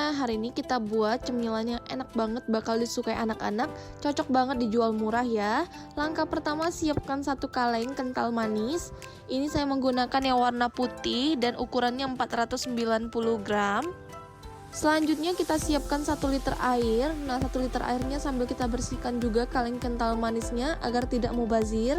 Nah, hari ini kita buat cemilan yang enak banget, bakal disukai anak-anak, cocok banget dijual murah ya. Langkah pertama, siapkan 1 kaleng kental manis. Ini saya menggunakan yang warna putih dan ukurannya 490 gram. Selanjutnya kita siapkan 1 liter air. Nah, 1 liter airnya sambil kita bersihkan juga kaleng kental manisnya agar tidak mubazir.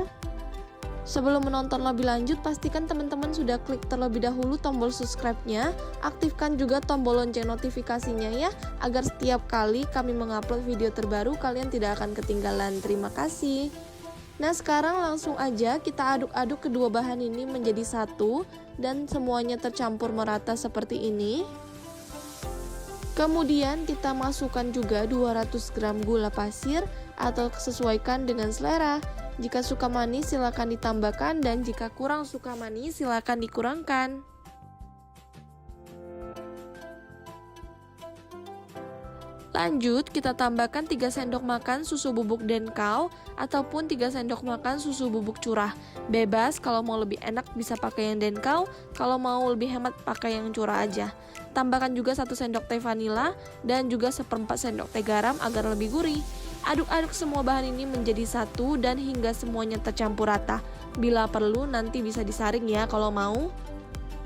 Sebelum menonton lebih lanjut, pastikan teman-teman sudah klik terlebih dahulu tombol subscribe-nya, aktifkan juga tombol lonceng notifikasinya ya, agar setiap kali kami mengupload video terbaru kalian tidak akan ketinggalan. Terima kasih. Nah, sekarang langsung aja kita aduk-aduk kedua bahan ini menjadi satu dan semuanya tercampur merata seperti ini. Kemudian kita masukkan juga 200 gram gula pasir atau sesuaikan dengan selera. Jika suka manis silakan ditambahkan dan jika kurang suka manis silakan dikurangkan. Lanjut kita tambahkan 3 sendok makan susu bubuk denkau ataupun 3 sendok makan susu bubuk curah. Bebas, kalau mau lebih enak bisa pakai yang denkau, kalau mau lebih hemat pakai yang curah aja. Tambahkan juga 1 sendok teh vanila dan juga 1/4 sendok teh garam agar lebih gurih. Aduk-aduk semua bahan ini menjadi satu dan hingga semuanya tercampur rata. Bila perlu nanti bisa disaring ya kalau mau.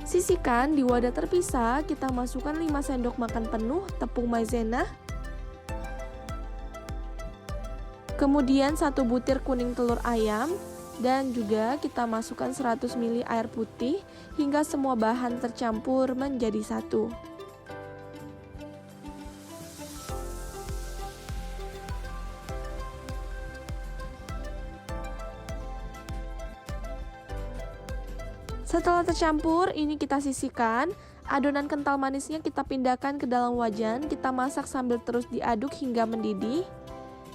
Sisihkan di wadah terpisah, kita masukkan 5 sendok makan penuh tepung maizena. Kemudian 1 butir kuning telur ayam dan juga kita masukkan 100 ml air putih hingga semua bahan tercampur menjadi satu. Setelah tercampur, ini kita sisihkan. Adonan kental manisnya kita pindahkan ke dalam wajan. Kita masak sambil terus diaduk hingga mendidih.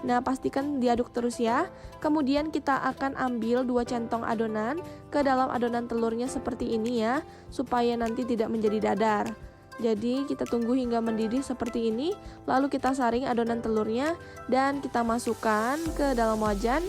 Nah, pastikan diaduk terus ya. Kemudian kita akan ambil 2 centong adonan ke dalam adonan telurnya seperti ini ya, supaya nanti tidak menjadi dadar. Jadi kita tunggu hingga mendidih seperti ini, lalu kita saring adonan telurnya dan kita masukkan ke dalam wajan.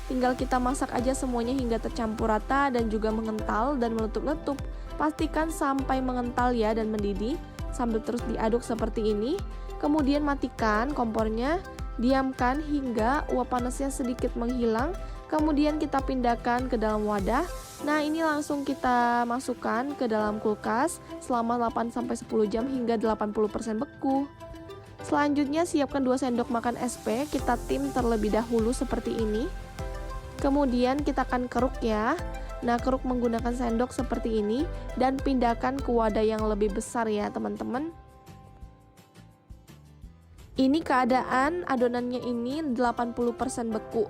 Tinggal kita masak aja semuanya hingga tercampur rata dan juga mengental dan meletup-letup. Pastikan sampai mengental ya dan mendidih, sambil terus diaduk seperti ini. Kemudian matikan kompornya, diamkan hingga uap panasnya sedikit menghilang. Kemudian kita pindahkan ke dalam wadah. Nah, ini langsung kita masukkan ke dalam kulkas selama 8-10 jam hingga 80% beku. Selanjutnya siapkan 2 sendok makan SP, kita tim terlebih dahulu seperti ini. Kemudian kita akan keruk ya. Nah, keruk menggunakan sendok seperti ini dan pindahkan ke wadah yang lebih besar ya teman-teman. Ini keadaan adonannya ini 80% beku.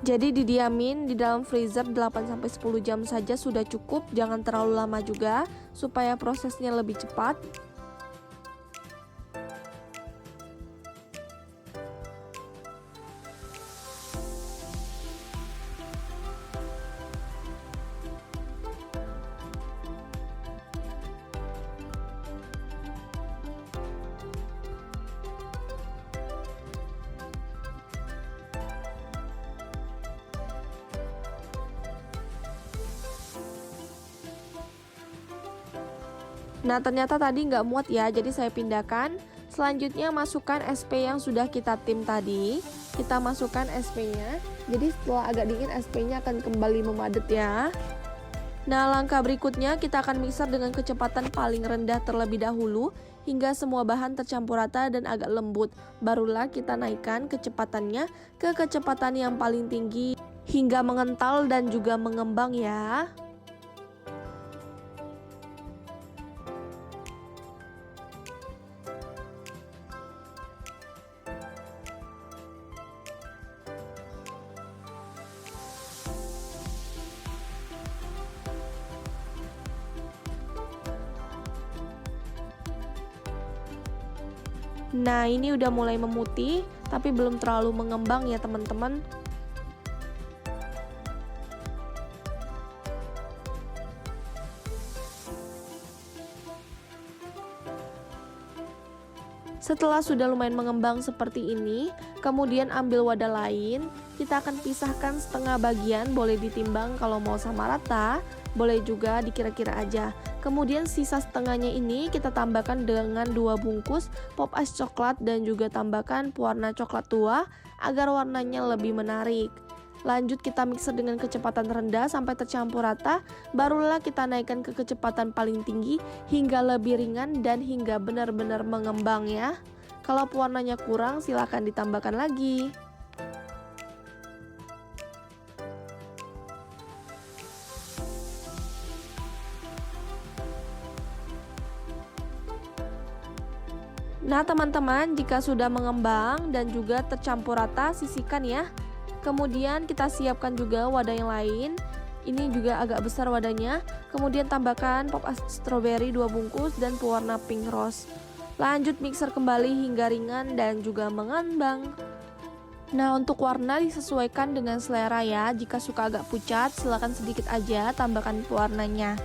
Jadi didiamin di dalam freezer 8-10 jam saja sudah cukup, jangan terlalu lama juga supaya prosesnya lebih cepat. Nah, ternyata tadi nggak muat ya, jadi saya pindahkan. Selanjutnya masukkan SP yang sudah kita tim tadi. Kita masukkan SP-nya. Jadi setelah agak dingin SP-nya akan kembali memadat ya. Nah, langkah berikutnya kita akan mixer dengan kecepatan paling rendah terlebih dahulu hingga semua bahan tercampur rata dan agak lembut. Barulah kita naikkan kecepatannya ke kecepatan yang paling tinggi hingga mengental dan juga mengembang ya. Nah, ini udah mulai memutih, tapi belum terlalu mengembang ya teman-teman. Setelah sudah lumayan mengembang seperti ini, kemudian ambil wadah lain, kita akan pisahkan setengah bagian, boleh ditimbang kalau mau sama rata, boleh juga dikira-kira aja. Kemudian sisa setengahnya ini kita tambahkan dengan 2 bungkus pop ice coklat dan juga tambahkan pewarna coklat tua agar warnanya lebih menarik. Lanjut kita mixer dengan kecepatan rendah sampai tercampur rata, barulah kita naikkan ke kecepatan paling tinggi hingga lebih ringan dan hingga benar-benar mengembang ya. Kalau pewarnanya kurang silahkan ditambahkan lagi. Nah teman-teman, jika sudah mengembang dan juga tercampur rata, sisihkan ya. Kemudian kita siapkan juga wadah yang lain. Ini juga agak besar wadahnya. Kemudian tambahkan pop ice strawberry 2 bungkus dan pewarna pink rose. Lanjut mixer kembali hingga ringan dan juga mengembang. Nah untuk warna disesuaikan dengan selera ya. Jika suka agak pucat silahkan sedikit aja tambahkan pewarnanya.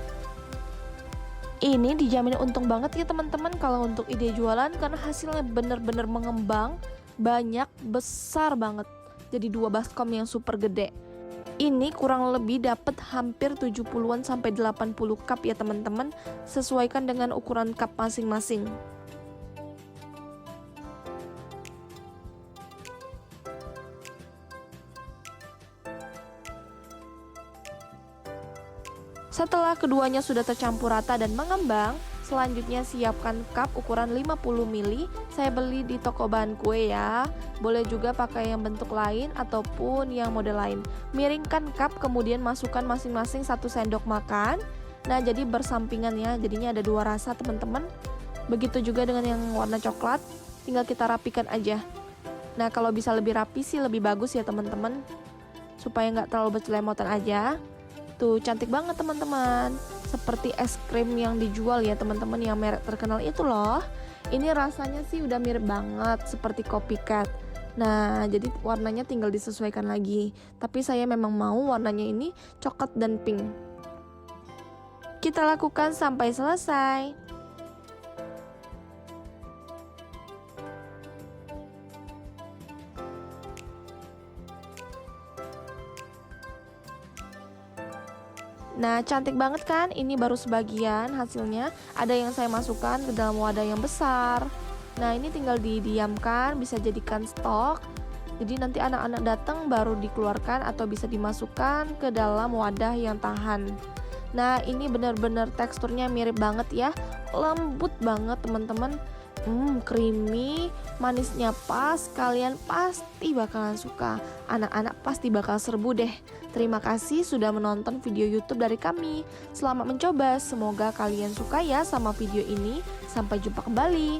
Ini dijamin untung banget ya teman-teman kalau untuk ide jualan karena hasilnya bener-bener mengembang, banyak, besar banget. Jadi 2 baskom yang super gede. Ini kurang lebih dapat hampir 70-an sampai 80 cup ya teman-teman, sesuaikan dengan ukuran cup masing-masing. Setelah keduanya sudah tercampur rata dan mengembang, selanjutnya siapkan cup ukuran 50 ml. Saya beli di toko bahan kue ya. Boleh juga pakai yang bentuk lain ataupun yang model lain. Miringkan cup kemudian masukkan masing-masing 1 sendok makan. Nah, jadi bersampingan ya. Jadinya ada 2 rasa, teman-teman. Begitu juga dengan yang warna coklat, tinggal kita rapikan aja. Nah, kalau bisa lebih rapi sih lebih bagus ya, teman-teman. Supaya nggak terlalu bercelemotan aja. Tuh cantik banget teman-teman, seperti es krim yang dijual ya teman-teman, yang merek terkenal itu loh. Ini rasanya sih udah mirip banget seperti copycat. Nah jadi warnanya tinggal disesuaikan lagi, tapi saya memang mau warnanya ini coklat dan pink. Kita lakukan sampai selesai. Nah cantik banget kan, ini baru sebagian hasilnya. Ada yang saya masukkan ke dalam wadah yang besar. Nah ini tinggal didiamkan, bisa jadikan stok. Jadi nanti anak-anak datang baru dikeluarkan atau bisa dimasukkan ke dalam wadah yang tahan. Nah ini benar-benar teksturnya mirip banget ya, lembut banget teman-teman. Creamy, manisnya pas, kalian pasti bakalan suka. Anak-anak pasti bakal serbu deh. Terima kasih sudah menonton video YouTube dari kami. Selamat mencoba, semoga kalian suka ya sama video ini. Sampai jumpa kembali.